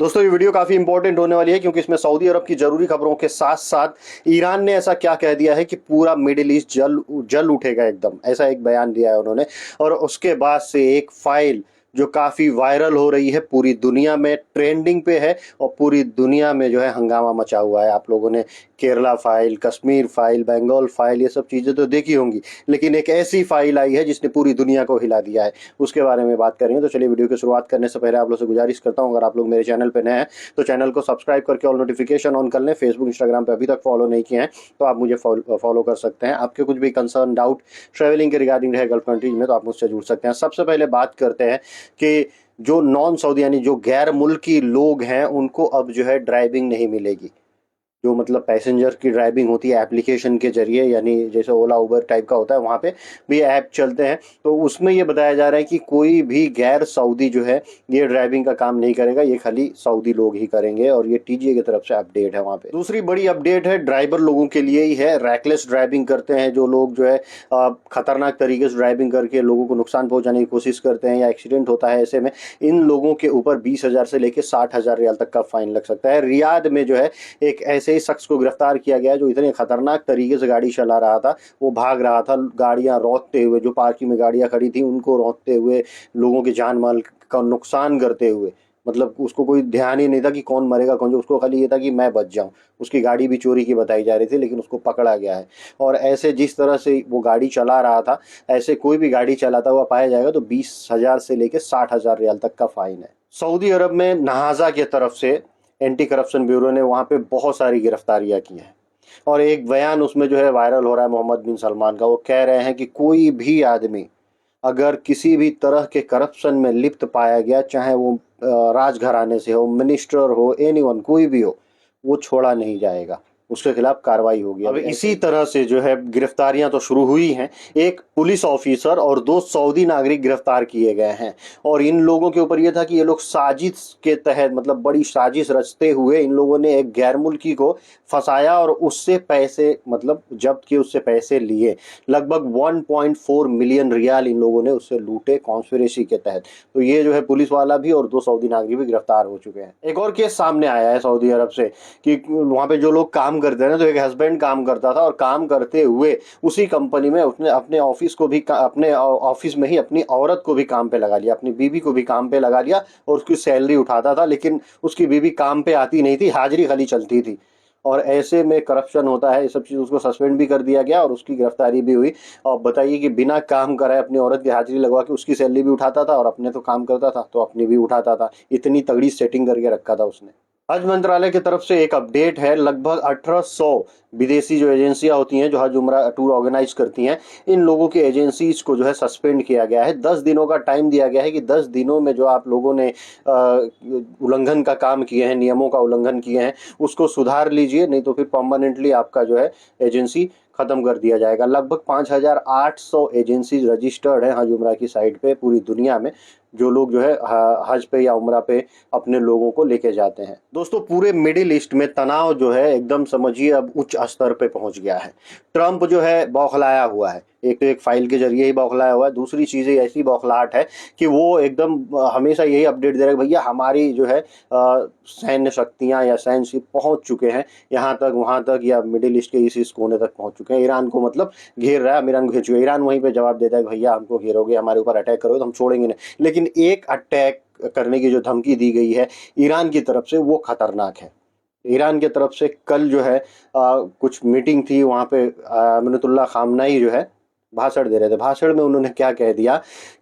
दोस्तों ये वीडियो काफ़ी इंपॉर्टेंट होने वाली है क्योंकि इसमें सऊदी अरब की ज़रूरी खबरों के साथ साथ ईरान ने ऐसा क्या कह दिया है कि पूरा मिडिल ईस्ट जल उठेगा एकदम, ऐसा एक बयान दिया है उन्होंने। और उसके बाद से एक फाइल जो काफ़ी वायरल हो रही है, पूरी दुनिया में ट्रेंडिंग पे है और पूरी दुनिया में जो है हंगामा मचा हुआ है। आप लोगों ने Kerala file, Kashmir file, Bengal file, ये सब चीज़ें तो देखी होंगी, लेकिन एक ऐसी फाइल आई है जिसने पूरी दुनिया को हिला दिया है, उसके बारे में बात करेंगे। तो चलिए वीडियो की शुरुआत करने से पहले आप लोग से गुजारिश करता हूँ, अगर आप लोग मेरे चैनल पर नए हैं तो चैनल को सब्सक्राइब करके और नोटिफिकेशन ऑन कर लें। फेसबुक इंस्टाग्राम पर अभी तक फॉलो नहीं किए हैं तो आप मुझे फॉलो कर सकते हैं। आपके कुछ भी कंसर्न, डाउट ट्रैवलिंग के रिगार्डिंग रहे गल्फ कंट्रीज में तो आप मुझसे जुड़ सकते हैं। सबसे पहले बात करते हैं कि जो नॉन सऊदी यानी जो गैर मुल्की लोग हैं उनको अब जो है ड्राइविंग नहीं मिलेगी। जो मतलब पैसेंजर की ड्राइविंग होती है एप्लीकेशन के जरिए, यानी जैसे ओला उबर टाइप का होता है, वहाँ पे भी ऐप चलते हैं, तो उसमें ये बताया जा रहा है कि कोई भी गैर सऊदी जो है ये ड्राइविंग का काम नहीं करेगा, ये खाली सऊदी लोग ही करेंगे। और ये टीजीए की तरफ से अपडेट है वहाँ पे। दूसरी बड़ी अपडेट है ड्राइवर लोगों के लिए ही है। रैकलेस ड्राइविंग करते हैं जो लोग जो है खतरनाक तरीके से ड्राइविंग करके लोगों को नुकसान पहुँचाने की कोशिश करते हैं या एक्सीडेंट होता है, ऐसे में इन लोगों के ऊपर 20,000 से लेकर 60,000 रियाल तक का फाइन लग सकता है। रियाद में जो है एक ऐसे शख्स को गिरफ्तार किया गया जो इतने खतरनाक तरीके से गाड़ी चला रहा था, वो भाग रहा था गाड़ियां रोकते हुए, जो पार्किंग में गाड़ियां खड़ी थी उनको रोकते हुए, लोगों के जान माल का नुकसान करते हुए। मतलब उसको कोई ध्यान ही नहीं था कि कौन मरेगा कौन, जो उसको खाली ये था कि मैं बच जाऊं। उसकी गाड़ी भी चोरी की बताई जा रही थी, लेकिन उसको पकड़ा गया है। और ऐसे जिस तरह से वो गाड़ी चला रहा था, ऐसे कोई भी गाड़ी चलाता हुआ पाया जाएगा तो 20,000 से लेकर 60,000 रियाल तक का फाइन है। सऊदी अरब में नहाजा की तरफ से एंटी करप्शन ब्यूरो ने वहाँ पे बहुत सारी गिरफ्तारियां की हैं और एक बयान उसमें जो है वायरल हो रहा है मोहम्मद बिन सलमान का। वो कह रहे हैं कि कोई भी आदमी अगर किसी भी तरह के करप्शन में लिप्त पाया गया, चाहे वो राजघराने से हो, मिनिस्टर हो, एनीवन, कोई भी हो, वो छोड़ा नहीं जाएगा, उसके खिलाफ कार्रवाई होगी। अब इसी तरह से जो है गिरफ्तारियां तो शुरू हुई हैं। एक पुलिस ऑफिसर और 2 सऊदी नागरिक गिरफ्तार किए गए हैं और इन लोगों के ऊपर यह था कि ये लोग साजिश के तहत, मतलब बड़ी साजिश रचते हुए इन लोगों ने एक गैर मुल्की को फंसाया और उससे पैसे, मतलब जब्त किए, उससे पैसे लिए। लगभग 1.4 मिलियन रियाल इन लोगों ने उससे लूटे कॉन्स्पिरेसी के तहत। तो ये जो है पुलिस वाला भी और 2 सऊदी नागरिक भी गिरफ्तार हो चुके हैं। एक और केस सामने आया है सऊदी अरब से कि वहाँ पे जो लोग काम करते हैं ना, तो एक हस्बैंड काम करता था और काम करते हुए उसी कंपनी में उसने अपने ऑफिस को भी, अपने ऑफिस में ही अपनी औरत को भी काम पे लगा लिया, अपनी बीवी को भी काम पे लगा लिया और उसकी सैलरी उठाता था, लेकिन उसकी बीवी काम पे आती नहीं थी, हाजिरी खाली चलती थी। और ऐसे में करप्शन होता है, ये सब चीज़। उसको सस्पेंड भी कर दिया गया और उसकी गिरफ्तारी भी हुई। और बताइए कि बिना काम कराए अपनी औरत की हाजिरी लगवा के उसकी सैलरी भी उठाता था और अपने तो काम करता था तो अपनी भी उठाता था। इतनी तगड़ी सेटिंग करके रखा था उसने। हज मंत्रालय की तरफ से एक अपडेट है। लगभग 1800 विदेशी जो एजेंसियां होती हैं जो हज उम्रा टूर ऑर्गेनाइज करती हैं, इन लोगों की एजेंसीज को जो है सस्पेंड किया गया है। 10 दिनों का टाइम दिया गया है कि 10 दिनों में जो आप लोगों ने उल्लंघन का काम किए हैं, नियमों का उल्लंघन किए हैं, उसको सुधार लीजिए, नहीं तो फिर परमानेंटली आपका जो है एजेंसी खत्म कर दिया जाएगा। लगभग 5,800 एजेंसीज रजिस्टर्ड है हज उम्रा की साइट पे पूरी दुनिया में, जो लोग जो है हज पे या उम्रा पे अपने लोगों को लेके जाते हैं। दोस्तों पूरे मिडिल ईस्ट में तनाव जो है एकदम समझिए अब उच्च स्तर पे पहुंच गया है। ट्रंप जो है बौखलाया हुआ है, एक तो एक फाइल के जरिए ही बौखलाया हुआ है, दूसरी चीज़ ऐसी बौखलाहट है कि वो एकदम हमेशा यही अपडेट दे रहा है भैया हमारी जो है सैन्य शक्तियां या सैन्यशिप पहुंच चुके हैं यहाँ तक, वहां तक, या मिडिल ईस्ट के इस कोने तक पहुंच चुके हैं। ईरान को मतलब घेर रहा है, ईरान को घेर चुके। ईरान वहीं पे जवाब देता है भैया हमको घेरोगे, हमारे ऊपर अटैक करोगे तो हम छोड़ेंगे नहीं। लेकिन एक अटैक करने की जो धमकी दी गई है ईरान की तरफ से, वो खतरनाक है। ईरान की तरफ से कल जो है कुछ मीटिंग थी वहाँ पे, अमनतुल्लाह खामनाई जो है भाषण दे रहे थे। भाषण में उन्होंने क्या कह दिया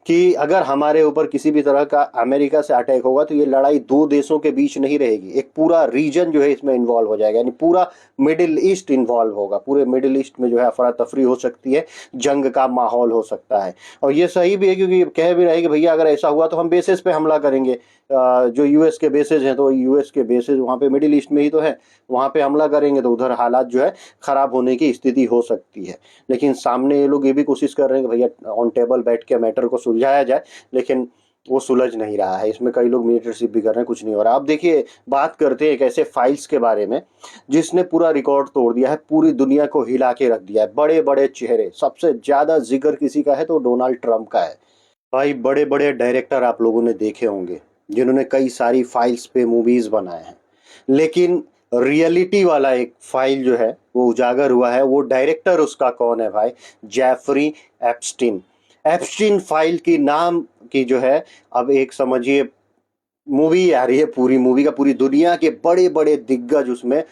कि अगर हमारे ऊपर किसी भी तरह का अमेरिका से अटैक होगा तो ये लड़ाई 2 देशों के बीच नहीं रहेगी, एक पूरा रीजन जो है इसमें इन्वॉल्व हो जाएगा, यानी पूरा मिडिल ईस्ट इन्वॉल्व होगा। पूरे मिडिल ईस्ट में जो है अफरा तफरी हो सकती है, जंग का माहौल हो सकता है। और ये सही भी है क्योंकि कह भी रहे कि भैया अगर ऐसा हुआ तो हम बेसिस पे हमला करेंगे। जो यूएस के बेसिस हैं तो यूएस के बेसिस वहाँ पे मिडिल ईस्ट में ही तो है, वहाँ पे हमला करेंगे तो उधर हालात जो है खराब होने की स्थिति हो सकती है। लेकिन सामने ये लोग ये भी कोशिश कर रहे हैं कि भैया ऑन टेबल बैठ के मैटर को सुलझाया जाए, लेकिन वो सुलझ नहीं रहा है। इसमें कई लोग मीटरशिप भी कर रहे हैं, कुछ नहीं हो रहा। अब देखिए, बात करते हैं एक ऐसे फाइल्स के बारे में जिसने पूरा रिकॉर्ड तोड़ दिया है, पूरी दुनिया को हिला के रख दिया है। बड़े बड़े चेहरे, सबसे ज्यादा जिक्र किसी का है तो डोनाल्ड ट्रंप का है। भाई बड़े बड़े डायरेक्टर आप लोगों ने देखे होंगे जिन्होंने कई सारी फाइल्स पे मूवीज बनाए हैं, लेकिन रियलिटी वाला एक फाइल जो है वो उजागर हुआ है। वो डायरेक्टर उसका कौन है भाई? Jeffrey Epstein. एप्स्टीन फाइल की नाम की जो है, अब एक समझिए मूवी आ रही है। पूरी मूवी का पूरी दुनिया के बड़े बड़े दिग्गज उसमें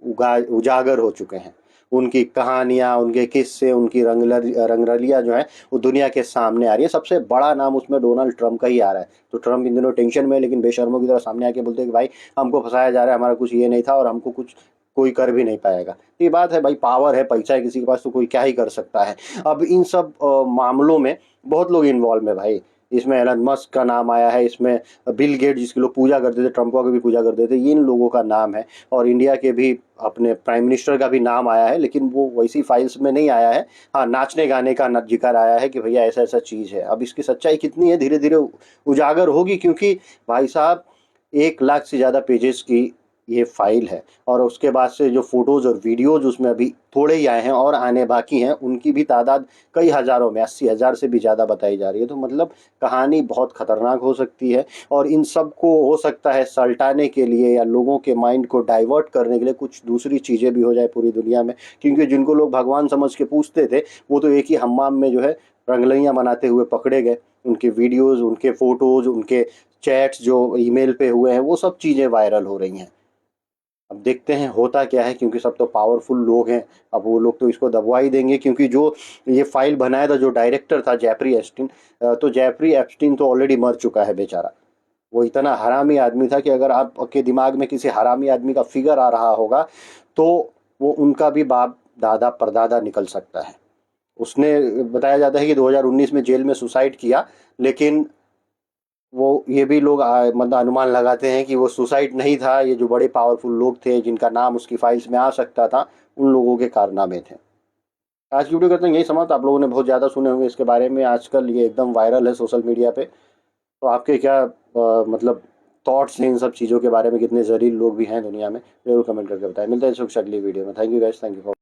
उजागर हो चुके हैं। उनकी कहानियां, उनके किस्से, उनकी रंगरलियां जो है वो दुनिया के सामने आ रही है। सबसे बड़ा नाम उसमें डोनाल्ड ट्रंप का ही आ रहा है। तो ट्रंप इन दिनों टेंशन में है, लेकिन बेशर्मों की तरह सामने आके बोलते हैं कि भाई हमको फंसाया जा रहा है, हमारा कुछ ये नहीं था और हमको कुछ कोई कर भी नहीं पाएगा। तो ये बात है भाई, पावर है, पैसा है किसी के पास तो कोई क्या ही कर सकता है। अब इन सब मामलों में बहुत लोग इन्वॉल्व है भाई। इसमें एलन मस्क का नाम आया है, इसमें बिल गेट जिसकी लोग पूजा करते थे, ट्रंप की भी पूजा करते थे, इन लोगों का नाम है। और इंडिया के भी अपने प्राइम मिनिस्टर का भी नाम आया है, लेकिन वो वैसी फाइल्स में नहीं आया है। हाँ, नाचने गाने का जिक्र आया है कि भैया ऐसा ऐसा चीज़ है। अब इसकी सच्चाई कितनी है धीरे धीरे उजागर होगी, क्योंकि भाई साहब 1 लाख से ज़्यादा पेजेस की ये फाइल है। और उसके बाद से जो फोटोज़ और वीडियोज़ उसमें अभी थोड़े ही आए हैं और आने बाकी हैं, उनकी भी तादाद कई हज़ारों में, 80,000 से भी ज़्यादा बताई जा रही है। तो मतलब कहानी बहुत ख़तरनाक हो सकती है। और इन सब को हो सकता है सल्टाने के लिए या लोगों के माइंड को डाइवर्ट करने के लिए कुछ दूसरी चीज़ें भी हो जाए पूरी दुनिया में। क्योंकि जिनको लोग भगवान समझ के पूछते थे, वो तो एक ही हम्माम में जो है रंगलैया मनाते हुए पकड़े गए। उनके वीडियोज़, उनके फ़ोटोज़, उनके चैट्स जो ईमेल पे हुए हैं, वो सब चीज़ें वायरल हो रही हैं। अब देखते हैं होता क्या है, क्योंकि सब तो पावरफुल लोग हैं। अब वो लोग तो इसको दबवा ही देंगे, क्योंकि जो ये फाइल बनाया था, जो डायरेक्टर था जेफरी एप्स्टीन, तो जेफरी एप्स्टीन तो ऑलरेडी मर चुका है बेचारा। वो इतना हरामी आदमी था कि अगर आपके दिमाग में किसी हरामी आदमी का फिगर आ रहा होगा तो वो उनका भी बाप दादा परदादा निकल सकता है। उसने बताया जाता है कि 2019 में जेल में सुसाइड किया, लेकिन वो ये भी लोग मतलब अनुमान लगाते हैं कि वो सुसाइड नहीं था। ये जो बड़े पावरफुल लोग थे जिनका नाम उसकी फाइल्स में आ सकता था, उन लोगों के कारनामे थे। आज की वीडियो करते हैं यही समाप्त। आप लोगों ने बहुत ज़्यादा सुने होंगे इसके बारे में, आजकल ये एकदम वायरल है सोशल मीडिया पे। तो आपके क्या मतलब थॉट्स हैं इन सब चीज़ों के बारे में? कितने जलील लोग भी हैं दुनिया में, जरूर कमेंट करके बताएं। मिलते हैं इस वक्त अगली वीडियो में। Thank you guys, thank you for